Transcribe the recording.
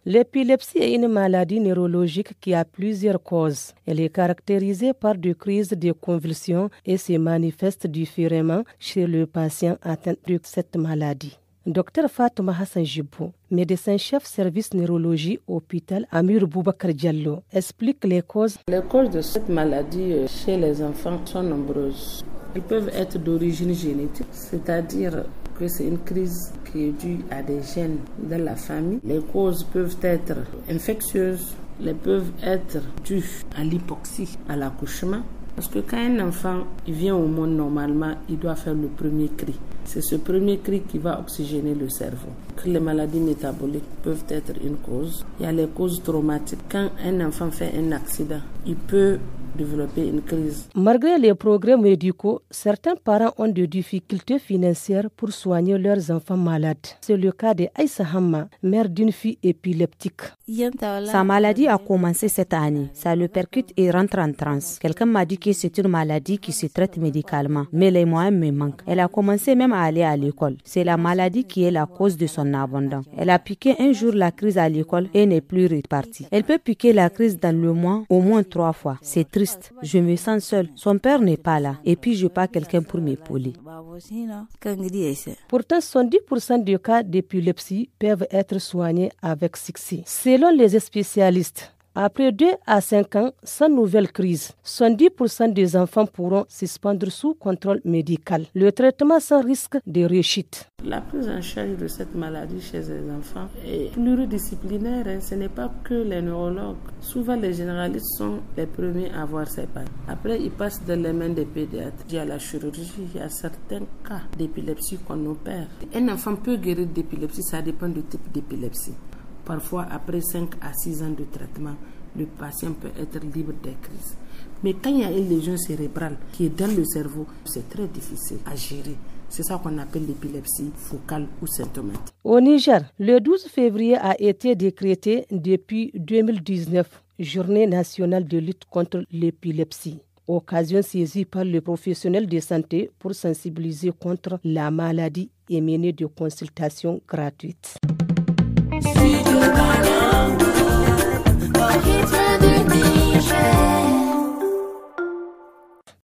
L'épilepsie est une maladie neurologique qui a plusieurs causes. Elle est caractérisée par des crises de convulsions et se manifeste différemment chez le patient atteint de cette maladie. Dr Fatouma Hassan Jibou, médecin-chef service neurologie hôpital Amir Boubacar Diallo, explique les causes. Les causes de cette maladie chez les enfants sont nombreuses. Elles peuvent être d'origine génétique, c'est-à-dire que c'est une crise qui est due à des gènes de la famille. Les causes peuvent être infectieuses, elles peuvent être dues à l'hypoxie, à l'accouchement. Parce que quand un enfant vient au monde normalement, il doit faire le premier cri. C'est ce premier cri qui va oxygéner le cerveau. Les maladies métaboliques peuvent être une cause. Il y a les causes traumatiques. Quand un enfant fait un accident, il peut développer une crise. Malgré les progrès médicaux, certains parents ont des difficultés financières pour soigner leurs enfants malades. C'est le cas de Aïssa Hamma, mère d'une fille épileptique. Sa maladie a commencé cette année. Ça le percute et rentre en transe. Quelqu'un m'a dit que c'est une maladie qui se traite médicalement, mais les moyens me manquent. Elle a commencé même à aller à l'école. C'est la maladie qui est la cause de son abandon. Elle a piqué un jour la crise à l'école et n'est plus repartie. Elle peut piquer la crise dans le mois au moins 3 fois. C'est triste. Je me sens seule. Son père n'est pas là. Et puis je n'ai pas quelqu'un pour m'épauler. Pourtant, 70% des cas d'épilepsie peuvent être soignés avec succès. Selon les spécialistes, après 2 à 5 ans, sans nouvelle crise, 70% des enfants pourront se suspendre sous contrôle médical. Le traitement sans risque de rechute. La prise en charge de cette maladie chez les enfants est pluridisciplinaire. Ce n'est pas que les neurologues. Souvent, les généralistes sont les premiers à voir ces cas. Après, ils passent dans les mains des pédiatres. Il y a la chirurgie, il y a certains cas d'épilepsie qu'on opère. Un enfant peut guérir d'épilepsie, ça dépend du type d'épilepsie. Parfois, après 5 à 6 ans de traitement, le patient peut être libre des crises. Mais quand il y a une lésion cérébrale qui est dans le cerveau, c'est très difficile à gérer. C'est ça qu'on appelle l'épilepsie focale ou symptomatique. Au Niger, le 12 février a été décrété depuis 2019 Journée nationale de lutte contre l'épilepsie. Occasion saisie par les professionnels de santé pour sensibiliser contre la maladie et mener des consultations gratuites. Studio Banangu, oh, hit radio DJ.